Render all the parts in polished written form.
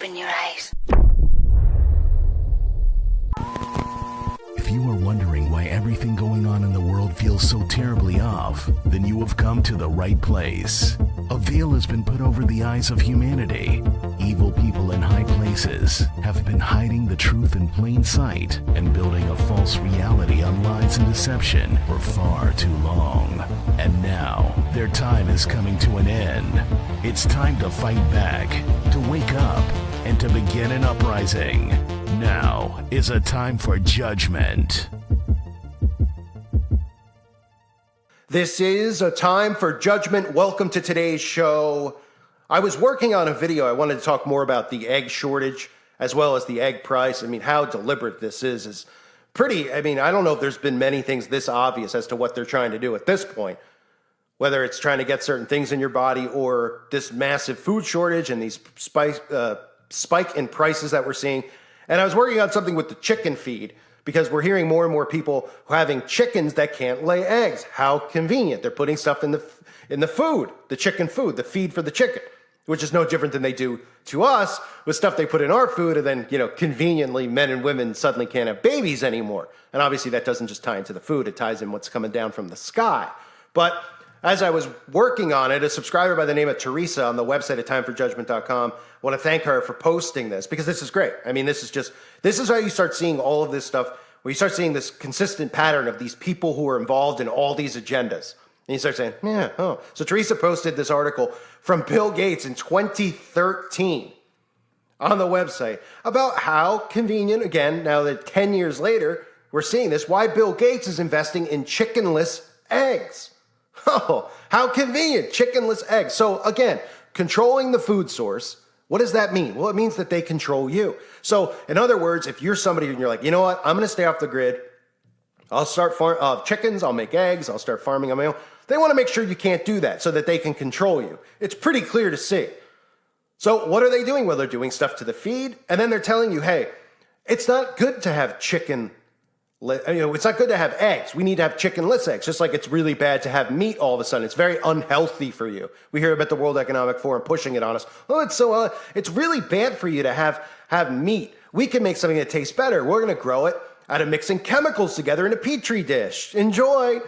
Open your eyes. If you are wondering why everything going on in the world feels so terribly off, then you have come to the right place. A veil has been put over the eyes of humanity. Evil people in high places have been hiding the truth in plain sight and building a false reality on lies and deception for far too long. And now, their time is coming to an end. It's time to fight back, to wake up, and to begin an uprising. Now is a time for judgment. This is a time for judgment. Welcome to today's show. I was working on a video. I wanted to talk more about the egg shortage as well as the egg price. I mean, how deliberate this is pretty, I don't know if there's been many things this obvious as to what they're trying to do at this point. Whether it's trying to get certain things in your body or this massive food shortage and these spike in prices that we're seeing. And I was working on something with the chicken feed because we're hearing more and more people who are having chickens that can't lay eggs. How convenient. They're putting stuff in the food, the chicken food, the feed for the chicken, which is no different than they do to us with stuff they put in our food. And then, conveniently men and women suddenly can't have babies anymore. And obviously that doesn't just tie into the food. It ties in what's coming down from the sky. But as I was working on it, a subscriber by the name of Teresa on the website at timeforjudgment.com, I want to thank her for posting this because this is great. This is how you start seeing all of this stuff, where you start seeing this consistent pattern of these people who are involved in all these agendas. And you start saying, So Teresa posted this article from Bill Gates in 2013 on the website about how convenient, again, now that 10 years later, we're seeing this, why Bill Gates is investing in chickenless eggs. Oh, how convenient, chickenless eggs. So again, controlling the food source, what does that mean? Well, it means that they control you. So in other words, if you're somebody and you're like, you know what, I'm going to stay off the grid. I'll start chickens, I'll make eggs, I'll start farming on my own. They want to make sure you can't do that so that they can control you. It's pretty clear to see. So what are they doing? Well, they're doing stuff to the feed, and then they're telling you, hey, it's not good to have chicken. It's not good to have eggs. We need to have chickenless eggs, just like it's really bad to have meat all of a sudden. It's very unhealthy for you. We hear about the World Economic Forum pushing it on us. Oh, it's really bad for you to have meat. We can make something that tastes better. We're going to grow it out of mixing chemicals together in a petri dish. Enjoy.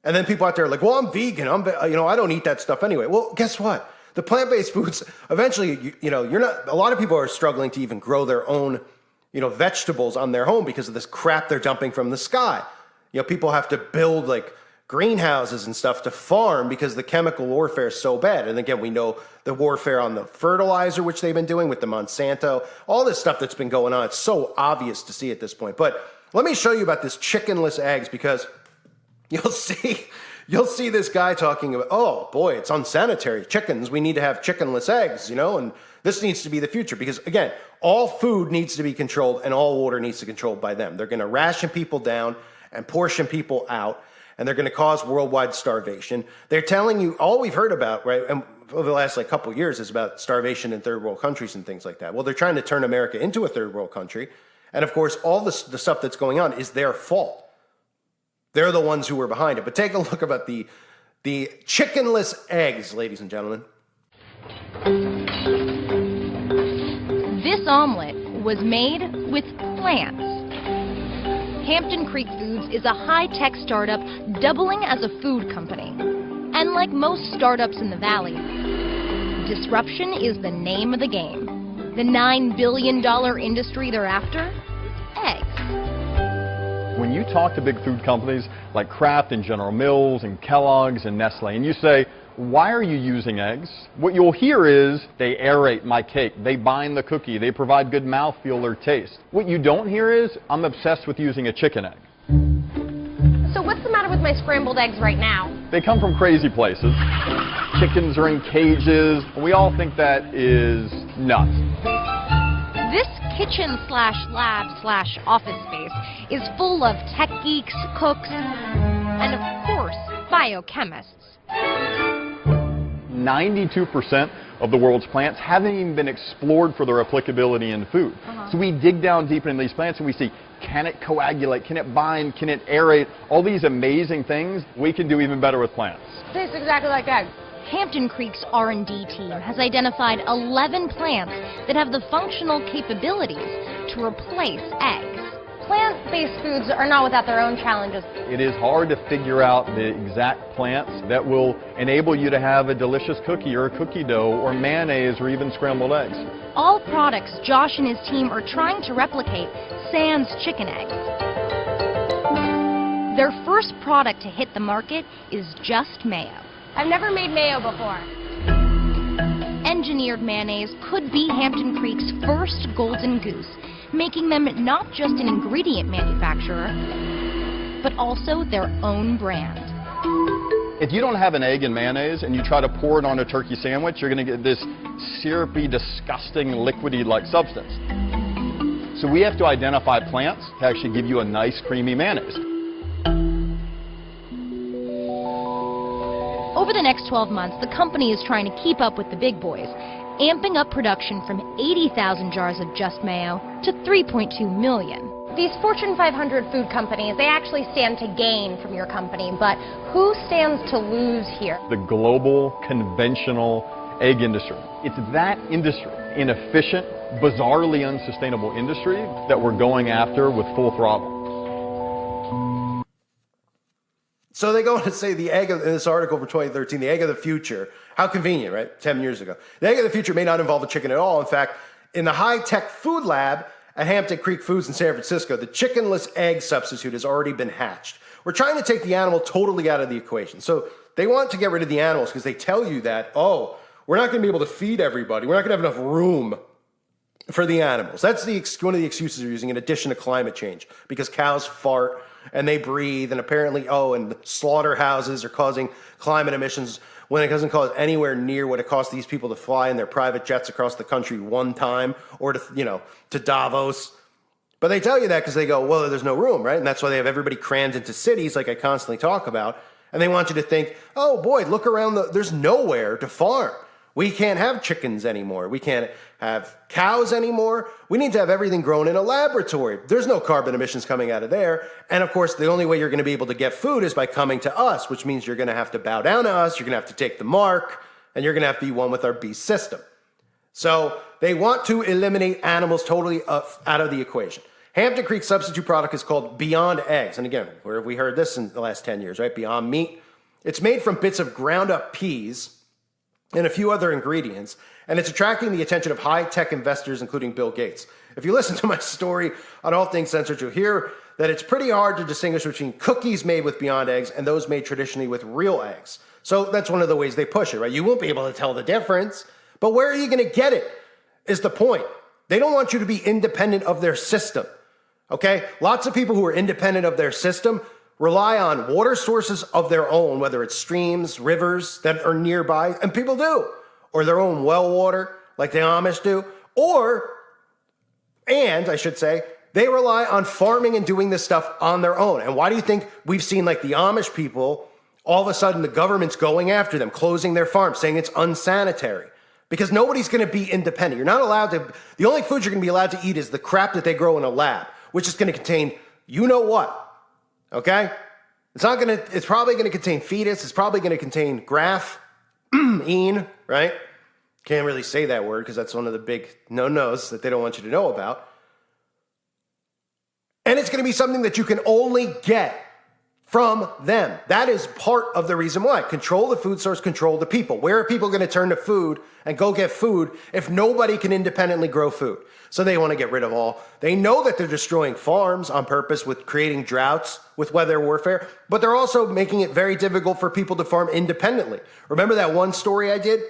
And then people out there are like, well, I'm vegan. I don't eat that stuff anyway. Well, guess what? The plant-based foods, eventually, a lot of people are struggling to even grow their own vegetables on their home because of this crap they're dumping from the sky. People have to build like greenhouses and stuff to farm because the chemical warfare is so bad. And again, we know the warfare on the fertilizer, which they've been doing with the Monsanto, all this stuff that's been going on. It's so obvious to see at this point. But let me show you about this chickenless eggs because you'll see this guy talking about, oh boy, it's unsanitary. Chickens, we need to have chickenless eggs, and this needs to be the future because, again, all food needs to be controlled and all water needs to be controlled by them. They're going to ration people down and portion people out, and they're going to cause worldwide starvation. They're telling you all we've heard about, right, and over the last couple of years is about starvation in third world countries and things like that. Well, they're trying to turn America into a third world country, and of course, all the stuff that's going on is their fault. They're the ones who were behind it. But take a look about the chickenless eggs, ladies and gentlemen. This omelet was made with plants. Hampton Creek Foods is a high-tech startup doubling as a food company. And like most startups in the valley, disruption is the name of the game. The $9 billion industry they're after? Eggs. When you talk to big food companies like Kraft and General Mills and Kellogg's and Nestle, and you say, why are you using eggs? What you'll hear is, they aerate my cake, they bind the cookie, they provide good mouthfeel or taste. What you don't hear is, I'm obsessed with using a chicken egg. So what's the matter with my scrambled eggs right now? They come from crazy places. Chickens are in cages. We all think that is nuts. This kitchen/lab/office space is full of tech geeks, cooks, and of course, biochemists. 92% of the world's plants haven't even been explored for their applicability in food. So we dig down deep into these plants and we see, can it coagulate, can it bind, can it aerate, all these amazing things we can do even better with plants. Tastes exactly like eggs. Hampton Creek's R&D team has identified 11 plants that have the functional capabilities to replace eggs. Plant-based foods are not without their own challenges. It is hard to figure out the exact plants that will enable you to have a delicious cookie or a cookie dough or mayonnaise or even scrambled eggs. All products Josh and his team are trying to replicate sans chicken eggs. Their first product to hit the market is Just Mayo. I've never made mayo before. Engineered mayonnaise could be Hampton Creek's first golden goose, making them not just an ingredient manufacturer, but also their own brand. If you don't have an egg in mayonnaise and you try to pour it on a turkey sandwich, you're going to get this syrupy, disgusting, liquidy-like substance. So we have to identify plants to actually give you a nice, creamy mayonnaise. Over the next 12 months, the company is trying to keep up with the big boys, amping up production from 80,000 jars of Just Mayo to 3.2 million. These Fortune 500 food companies, they actually stand to gain from your company, but who stands to lose here? The global, conventional egg industry. It's that industry, inefficient, bizarrely unsustainable industry, that we're going after with full throttle. So they go on to say the egg of, in this article from 2013, the egg of the future. How convenient, right? 10 years ago. The egg of the future may not involve a chicken at all. In fact, in the high-tech food lab at Hampton Creek Foods in San Francisco, the chickenless egg substitute has already been hatched. We're trying to take the animal totally out of the equation. So they want to get rid of the animals because they tell you that, oh, we're not going to be able to feed everybody. We're not going to have enough room for the animals. That's one of the excuses they're using, in addition to climate change, because cows fart and they breathe, and apparently, and slaughterhouses are causing climate emissions when it doesn't cause anywhere near what it costs these people to fly in their private jets across the country one time, or to Davos. But they tell you that because they go, well, there's no room, right? And that's why they have everybody crammed into cities, like I constantly talk about. And they want you to think, oh boy, look around, there's nowhere to farm. We can't have chickens anymore. We can't have cows anymore. We need to have everything grown in a laboratory. There's no carbon emissions coming out of there. And of course, the only way you're going to be able to get food is by coming to us, which means you're going to have to bow down to us. You're going to have to take the mark, and you're going to have to be one with our beast system. So they want to eliminate animals totally out of the equation. Hampton Creek's substitute product is called Beyond Eggs. And again, where have we heard this in the last 10 years, right? Beyond Meat. It's made from bits of ground up peas and a few other ingredients, and it's attracting the attention of high-tech investors, including Bill Gates. If you listen to my story on All Things Censored, you'll hear that it's pretty hard to distinguish between cookies made with Beyond Eggs and those made traditionally with real eggs. So that's one of the ways they push it, right? You won't be able to tell the difference, but where are you going to get it is the point. They don't want you to be independent of their system, okay? Lots of people who are independent of their system rely on water sources of their own, whether it's streams, rivers that are nearby, and people do, or their own well water, like the Amish do, and I should say, they rely on farming and doing this stuff on their own. And why do you think we've seen, like, the Amish people, all of a sudden the government's going after them, closing their farms, saying it's unsanitary? Because nobody's going to be independent. You're not allowed to, the only food you're going to be allowed to eat is the crap that they grow in a lab, which is going to contain you know what. Okay? It's probably going to contain fetus. It's probably going to contain graphene, right? Can't really say that word because that's one of the big no-nos that they don't want you to know about. And it's going to be something that you can only get from them. That is part of the reason why. Control the food source, control the people. Where are people going to turn to food and go get food if nobody can independently grow food? So they want to get rid of all. They know that they're destroying farms on purpose with creating droughts, with weather warfare, but they're also making it very difficult for people to farm independently. Remember that one story I did?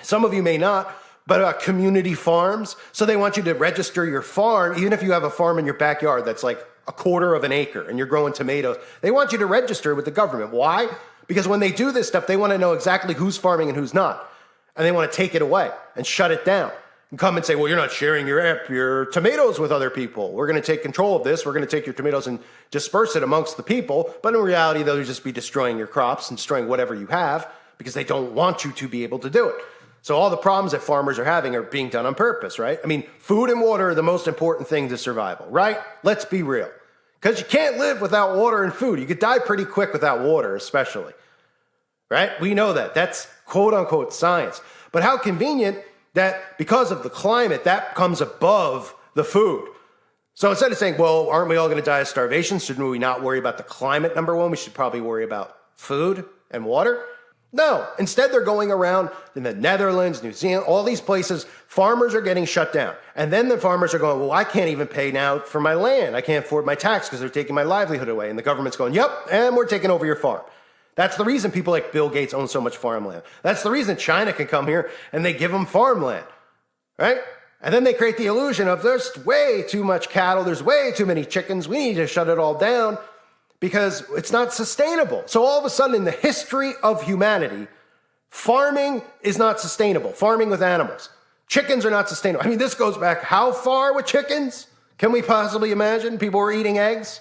Some of you may not, but about community farms. So they want you to register your farm, even if you have a farm in your backyard that's like a quarter of an acre and you're growing tomatoes. They want you to register with the government. Why? Because when they do this stuff, they want to know exactly who's farming and who's not. And they want to take it away and shut it down. And come and say, well, you're not sharing your tomatoes with other people. We're going to take control of this. We're going to take your tomatoes and disperse it amongst the people. But in reality, they'll just be destroying your crops and destroying whatever you have because they don't want you to be able to do it. So all the problems that farmers are having are being done on purpose, right? I mean, food and water are the most important thing to survival, right? Let's be real. Because you can't live without water and food. You could die pretty quick without water, especially. right? We know that. That's quote unquote science. But how convenient that because of the climate, that comes above the food. So instead of saying, well, aren't we all going to die of starvation? Shouldn't we not worry about the climate, number one? We should probably worry about food and water. No, instead they're going around in the Netherlands, New Zealand, all these places, farmers are getting shut down. And then the farmers are going, well, I can't even pay now for my land. I can't afford my tax because they're taking my livelihood away. And the government's going, yep, and we're taking over your farm. That's the reason people like Bill Gates own so much farmland. That's the reason China can come here and they give them farmland, right? And then they create the illusion of there's way too much cattle, there's way too many chickens, we need to shut it all down because it's not sustainable. So all of a sudden in the history of humanity, farming is not sustainable. Farming with animals. Chickens are not sustainable. I mean, this goes back how far with chickens? Can we possibly imagine people were eating eggs?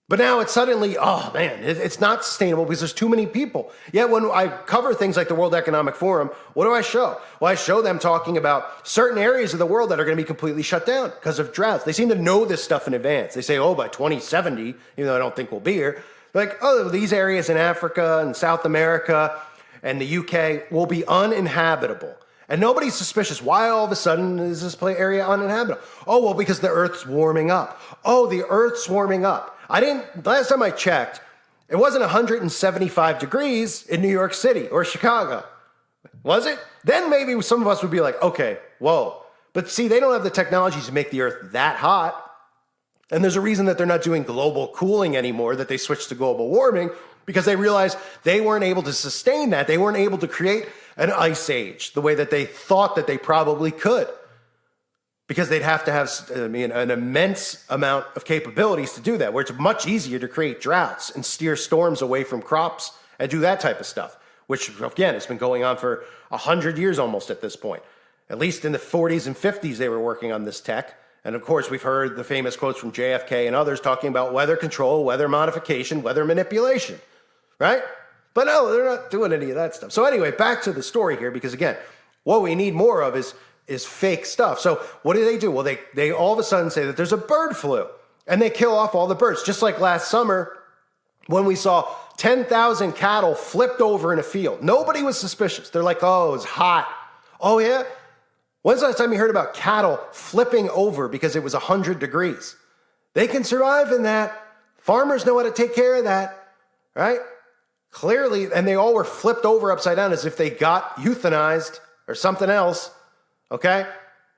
But now it's suddenly, oh man, it's not sustainable because there's too many people. Yet when I cover things like the World Economic Forum, what do I show? Well, I show them talking about certain areas of the world that are going to be completely shut down because of droughts. They seem to know this stuff in advance. They say, oh, by 2070, even though I don't think we'll be here, like, oh, these areas in Africa and South America and the UK will be uninhabitable. And nobody's suspicious. Why all of a sudden is this area uninhabitable? Oh, well, because the Earth's warming up. Oh, the Earth's warming up. Last time I checked, it wasn't 175 degrees in New York City or Chicago. Was it? Then maybe some of us would be like, okay, whoa. But see, they don't have the technologies to make the Earth that hot. And there's a reason that they're not doing global cooling anymore, that they switched to global warming, because they realized they weren't able to sustain that. They weren't able to create an ice age the way that they thought that they probably could. Because they'd have to have, an immense amount of capabilities to do that, where it's much easier to create droughts and steer storms away from crops and do that type of stuff, which, again, has been going on for 100 years almost at this point. At least in the 40s and 50s, they were working on this tech. And of course, we've heard the famous quotes from JFK and others talking about weather control, weather modification, weather manipulation, right? But no, they're not doing any of that stuff. So anyway, back to the story here, because again, what we need more of is fake stuff. So what do? Well, they all of a sudden say that there's a bird flu and they kill off all the birds. Just like last summer when we saw 10,000 cattle flipped over in a field. Nobody was suspicious. They're like, oh, it's hot. Oh yeah? When's the last time you heard about cattle flipping over because it was 100 degrees? They can survive in that. Farmers know how to take care of that, right? Clearly, and they all were flipped over upside down as if they got euthanized or something else. Okay?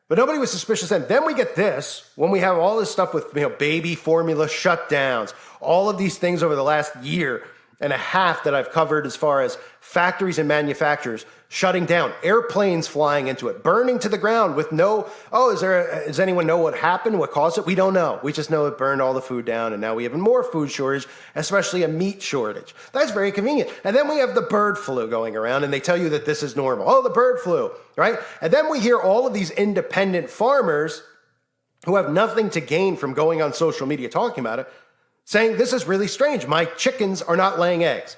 But nobody was suspicious then. Then we get this, when we have all this stuff with baby formula shutdowns, all of these things over the last year and a half that I've covered as far as factories and manufacturers shutting down, airplanes flying into it, burning to the ground with no, does anyone know what happened, what caused it? We don't know. We just know it burned all the food down, and now we have more food shortage, especially a meat shortage. That's very convenient. And then we have the bird flu going around, and they tell you that this is normal. Oh, the bird flu, right? And then we hear all of these independent farmers who have nothing to gain from going on social media talking about it, saying, this is really strange. My chickens are not laying eggs.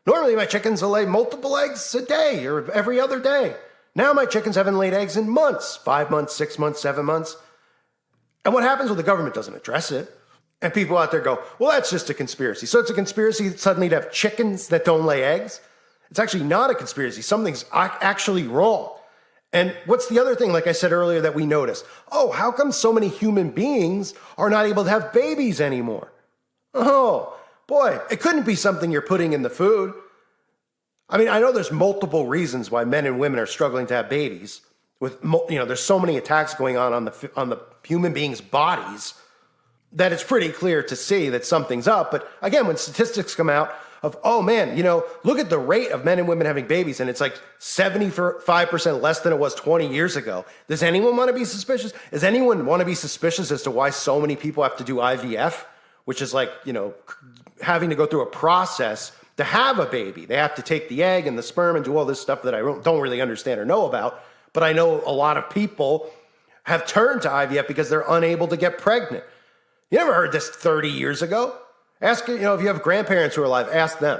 Normally, my chickens will lay multiple eggs a day or every other day. Now my chickens haven't laid eggs in months, 5 months, 6 months, 7 months. And what happens when the government doesn't address it? And people out there go, well, that's just a conspiracy. So it's a conspiracy suddenly to have chickens that don't lay eggs? It's actually not a conspiracy. Something's actually wrong. And what's the other thing, like I said earlier, that we noticed? Oh, how come so many human beings are not able to have babies anymore? Oh, boy, it couldn't be something you're putting in the food. I mean, I know there's multiple reasons why men and women are struggling to have babies. There's so many attacks going on the human beings' bodies that it's pretty clear to see that something's up. But again, when statistics come out of, oh man, look at the rate of men and women having babies, and it's like 75% less than it was 20 years ago. Does anyone want to be suspicious? Does anyone want to be suspicious as to why so many people have to do IVF? Which is like, having to go through a process to have a baby. They have to take the egg and the sperm and do all this stuff that I don't really understand or know about. But I know a lot of people have turned to IVF because they're unable to get pregnant. You never heard this 30 years ago? Ask, if you have grandparents who are alive, ask them.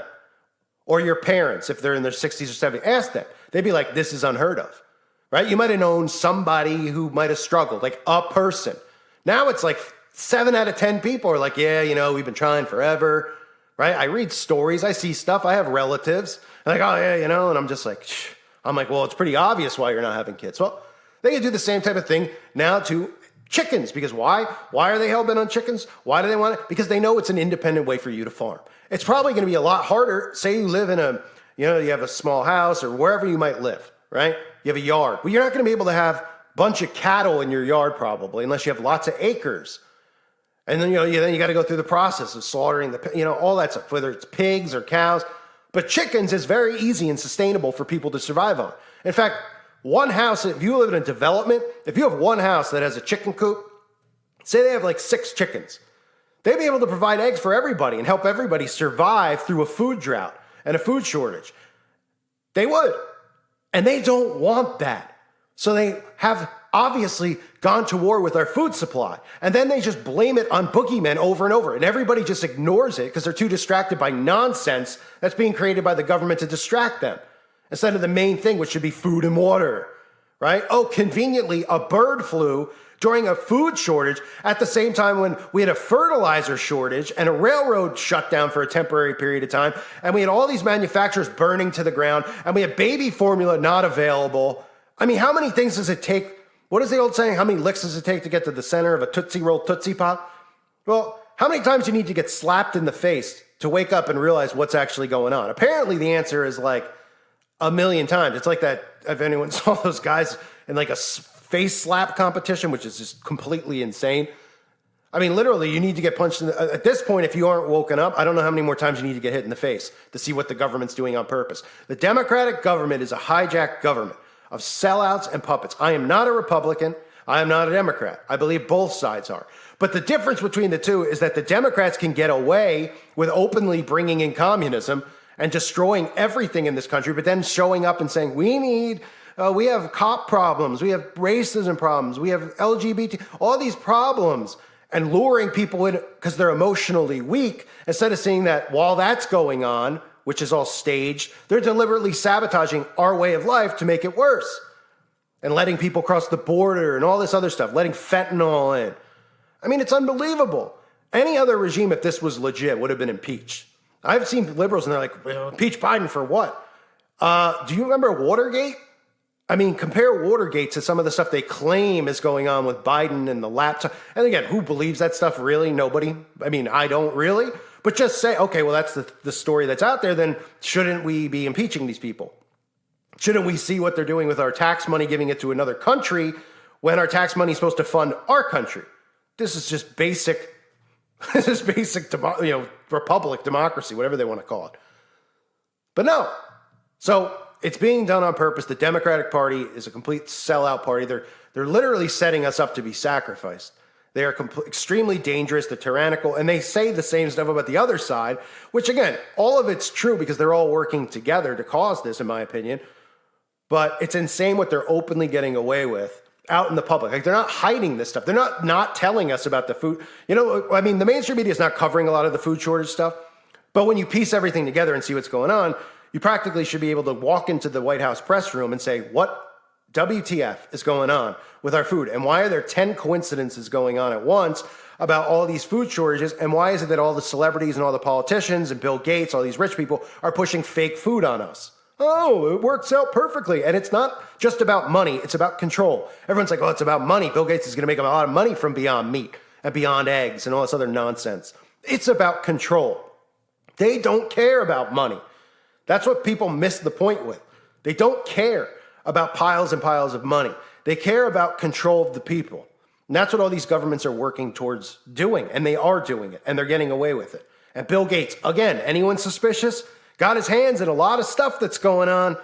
Or your parents, if they're in their 60s or 70s, ask them. They'd be like, this is unheard of, right? You might have known somebody who might have struggled, like a person. Now it's like 7 out of 10 people are like, yeah, we've been trying forever. right? I read stories, I see stuff, I have relatives, and like, oh yeah, you know, and I'm just like, shh. I'm like, well, it's pretty obvious why you're not having kids. Well, they can do the same type of thing now to chickens, because why? Why are they hell-bent on chickens? Why do they want it? Because they know it's an independent way for you to farm. It's probably going to be a lot harder. Say you live in you have a small house or wherever you might live, right? You have a yard. Well, you're not going to be able to have a bunch of cattle in your yard probably unless you have lots of acres. And then, then you got to go through the process of slaughtering all that stuff, whether it's pigs or cows. But chickens is very easy and sustainable for people to survive on. In fact, one house, if you live in a development, if you have one house that has a chicken coop, say they have like 6 chickens, they'd be able to provide eggs for everybody and help everybody survive through a food drought and a food shortage. They would. And they don't want that. So they have obviously gone to war with our food supply. And then they just blame it on boogeymen over and over. And everybody just ignores it because they're too distracted by nonsense that's being created by the government to distract them, instead of the main thing, which should be food and water, right? Oh, conveniently, a bird flu during a food shortage at the same time when we had a fertilizer shortage and a railroad shut down for a temporary period of time. And we had all these manufacturers burning to the ground, and we had baby formula not available. I mean, how many things does it take? What is the old saying? How many licks does it take to get to the center of a Tootsie Roll Tootsie Pop? Well, how many times do you need to get slapped in the face to wake up and realize what's actually going on? Apparently the answer is like a million times. It's like that, if anyone saw those guys in like a face slap competition, which is just completely insane. I mean, literally, you need to get punched at this point, if you aren't woken up, I don't know how many more times you need to get hit in the face to see what the government's doing on purpose. The Democratic government is a hijacked government of sellouts and puppets. I am not a Republican. I am not a Democrat. I believe both sides are. But the difference between the two is that the Democrats can get away with openly bringing in communism and destroying everything in this country, but then showing up and saying, we have cop problems, we have racism problems, we have LGBT, all these problems, and luring people in because they're emotionally weak, instead of seeing that while that's going on, which is all staged, they're deliberately sabotaging our way of life to make it worse. And letting people cross the border and all this other stuff, letting fentanyl in. I mean, it's unbelievable. Any other regime, if this was legit, would have been impeached. I've seen liberals and they're like, well, impeach Biden for what? Do you remember Watergate? I mean, compare Watergate to some of the stuff they claim is going on with Biden and the laptop. And again, who believes that stuff really? Nobody. I mean, I don't really. But just say, okay, well, that's the story that's out there. Then shouldn't we be impeaching these people? Shouldn't we see what they're doing with our tax money, giving it to another country when our tax money is supposed to fund our country? This is just basic, republic, democracy, whatever they want to call it. But no. So it's being done on purpose. The Democratic Party is a complete sellout party. They're literally setting us up to be sacrificed. They are extremely dangerous, they're tyrannical, and they say the same stuff about the other side, which again, all of it's true because they're all working together to cause this, in my opinion. But it's insane what they're openly getting away with out in the public. Like, they're not hiding this stuff. They're not telling us about the food. I mean, the mainstream media is not covering a lot of the food shortage stuff. But when you piece everything together and see what's going on, you practically should be able to walk into the White House press room and say, what WTF is going on with our food? And why are there 10 coincidences going on at once about all these food shortages? And why is it that all the celebrities and all the politicians and Bill Gates, all these rich people, are pushing fake food on us? Oh, it works out perfectly. And it's not just about money. It's about control. Everyone's like, oh, it's about money. Bill Gates is going to make a lot of money from Beyond Meat and Beyond Eggs and all this other nonsense. It's about control. They don't care about money. That's what people miss the point with. They don't care about piles and piles of money. They care about control of the people. And that's what all these governments are working towards doing. And they are doing it. And they're getting away with it. And Bill Gates, again, anyone suspicious? Got his hands in a lot of stuff that's going on. A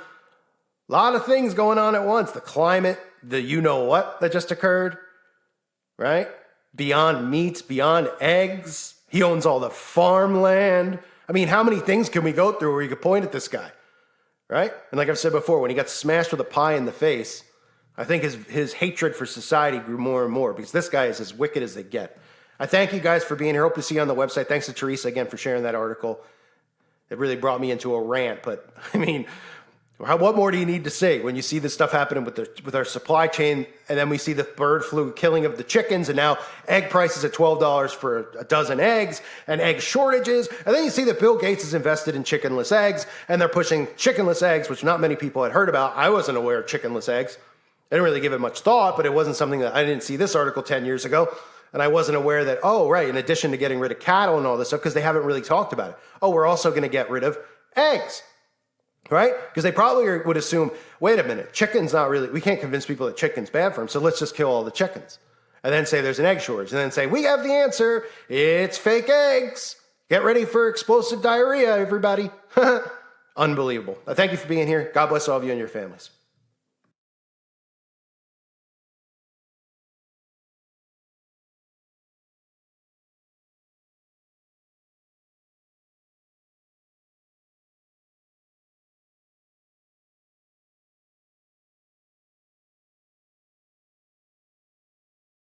lot of things going on at once. The climate, the you-know-what that just occurred, right? Beyond Meats, Beyond Eggs. He owns all the farmland. I mean, how many things can we go through where you could point at this guy, right? And like I've said before, when he got smashed with a pie in the face, I think his hatred for society grew more and more because this guy is as wicked as they get. I thank you guys for being here. Hope to see you on the website. Thanks to Teresa again for sharing that article. It really brought me into a rant, but I mean, What more do you need to say when you see this stuff happening with our supply chain, and then we see the bird flu killing of the chickens, and now egg prices at $12 for a dozen eggs, and egg shortages, and then you see that Bill Gates is invested in chickenless eggs, and they're pushing chickenless eggs, which not many people had heard about. I wasn't aware of chickenless eggs. I didn't really give it much thought, but it wasn't something that I didn't see this article 10 years ago. And I wasn't aware that, oh, right, in addition to getting rid of cattle and all this stuff, because they haven't really talked about it. Oh, we're also going to get rid of eggs. Right? Because they probably would assume, wait a minute, chicken's not really, we can't convince people that chicken's bad for them, so let's just kill all the chickens. And then say there's an egg shortage. And then say, we have the answer. It's fake eggs. Get ready for explosive diarrhea, everybody. Unbelievable. Thank you for being here. God bless all of you and your families.